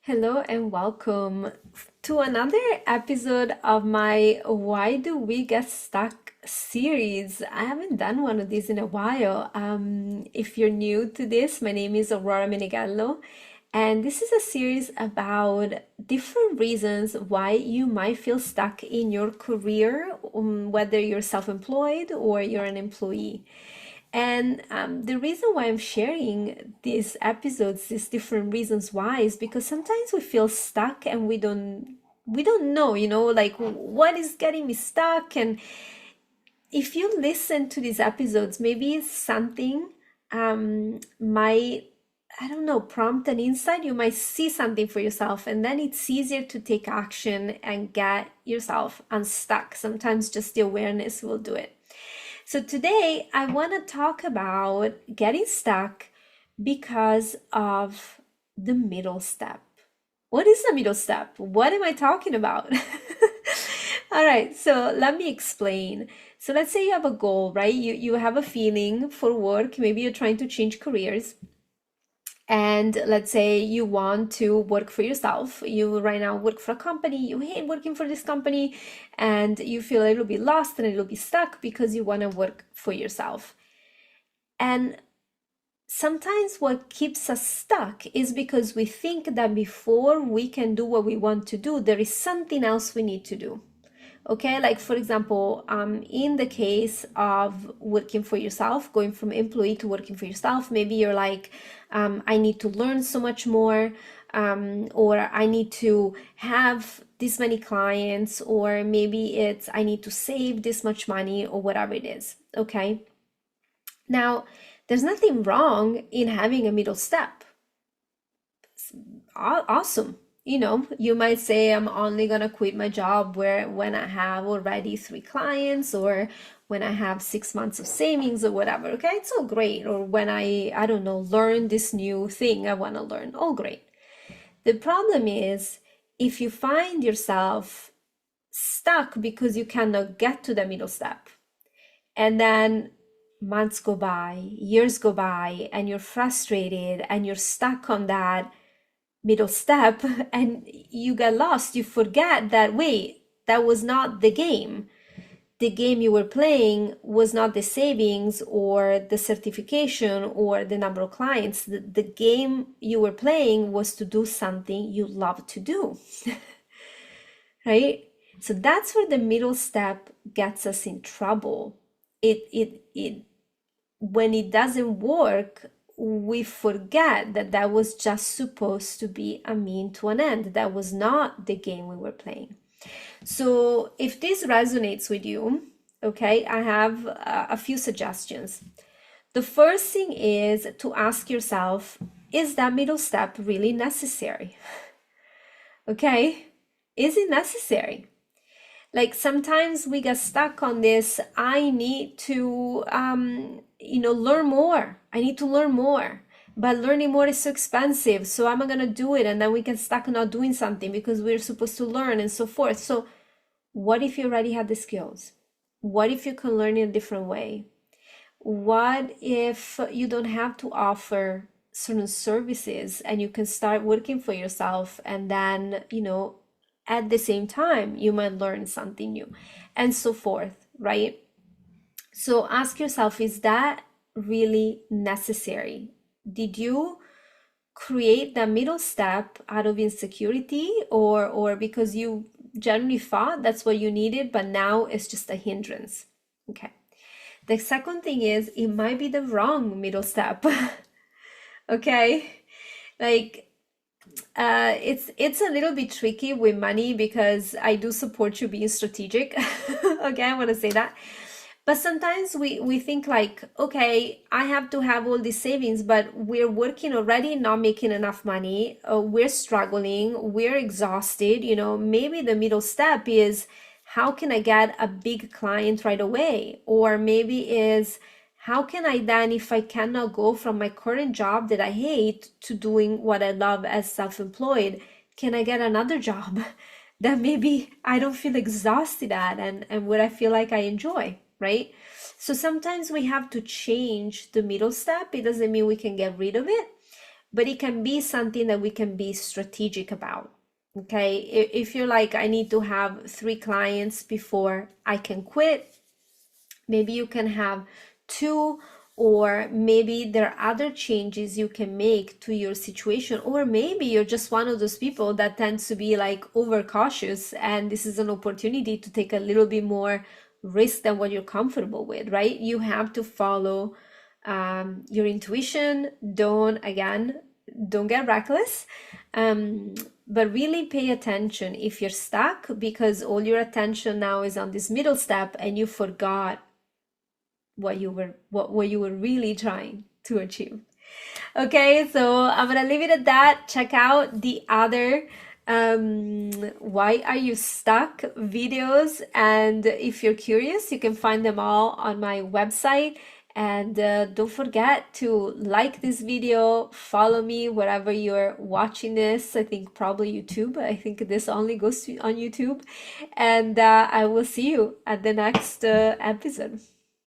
Hello and welcome to another episode of my Why Do We Get Stuck series. I haven't done one of these in a while. If you're new to this, my name is Aurora Minigallo, and this is a series about different reasons why you might feel stuck in your career, whether you're self-employed or you're an employee. And the reason why I'm sharing these episodes, these different reasons why, is because sometimes we feel stuck and we don't know, like what is getting me stuck. And if you listen to these episodes, maybe something might, I don't know, prompt an insight. You might see something for yourself, and then it's easier to take action and get yourself unstuck. Sometimes just the awareness will do it. So today I want to talk about getting stuck because of the middle step. What is the middle step? What am I talking about? All right, so let me explain. So let's say you have a goal, right? You have a feeling for work. Maybe you're trying to change careers. And let's say you want to work for yourself. You right now work for a company, you hate working for this company, and you feel a little bit lost and a little bit stuck because you want to work for yourself. And sometimes what keeps us stuck is because we think that before we can do what we want to do, there is something else we need to do. Okay, like for example, in the case of working for yourself, going from employee to working for yourself, maybe you're like, I need to learn so much more, or I need to have this many clients, or maybe it's I need to save this much money, or whatever it is. Okay, now there's nothing wrong in having a middle step. Awesome. You might say I'm only gonna quit my job where when I have already three clients, or when I have 6 months of savings, or whatever. Okay, it's all great. Or when I don't know, learn this new thing I want to learn. All great. The problem is if you find yourself stuck because you cannot get to the middle step, and then months go by, years go by, and you're frustrated and you're stuck on that middle step and you get lost. You forget that, wait, that was not the game. The game you were playing was not the savings or the certification or the number of clients. The game you were playing was to do something you love to do, right? So that's where the middle step gets us in trouble. It when it doesn't work, we forget that that was just supposed to be a mean to an end. That was not the game we were playing. So if this resonates with you, okay, I have a few suggestions. The first thing is to ask yourself, is that middle step really necessary? Okay, is it necessary? Like sometimes we get stuck on this, I need to learn more. I need to learn more, but learning more is so expensive, so I'm not gonna do it. And then we get stuck not doing something because we're supposed to learn and so forth. So what if you already had the skills? What if you can learn in a different way? What if you don't have to offer certain services and you can start working for yourself, and then at the same time you might learn something new, and so forth, right? So ask yourself, is that really necessary? Did you create the middle step out of insecurity, or because you generally thought that's what you needed, but now it's just a hindrance? Okay. The second thing is, it might be the wrong middle step. Okay. Like it's a little bit tricky with money because I do support you being strategic. Okay, I want to say that. But sometimes we think like, okay, I have to have all these savings, but we're working already, not making enough money. We're struggling, we're exhausted. Maybe the middle step is, how can I get a big client right away? Or maybe is, how can I then, if I cannot go from my current job that I hate to doing what I love as self-employed, can I get another job that maybe I don't feel exhausted at, and what I feel like I enjoy, right? So sometimes we have to change the middle step. It doesn't mean we can get rid of it, but it can be something that we can be strategic about. Okay, if you're like, I need to have 3 clients before I can quit, maybe you can have 2, or maybe there are other changes you can make to your situation, or maybe you're just one of those people that tends to be like overcautious, and this is an opportunity to take a little bit more risk than what you're comfortable with, right? You have to follow your intuition. Don't get reckless, but really pay attention if you're stuck, because all your attention now is on this middle step and you forgot what you were really trying to achieve. Okay, so I'm gonna leave it at that. Check out the other why are you stuck videos, and if you're curious, you can find them all on my website. And don't forget to like this video, follow me wherever you're watching this. I think probably YouTube. I think this only goes on YouTube. And I will see you at the next episode.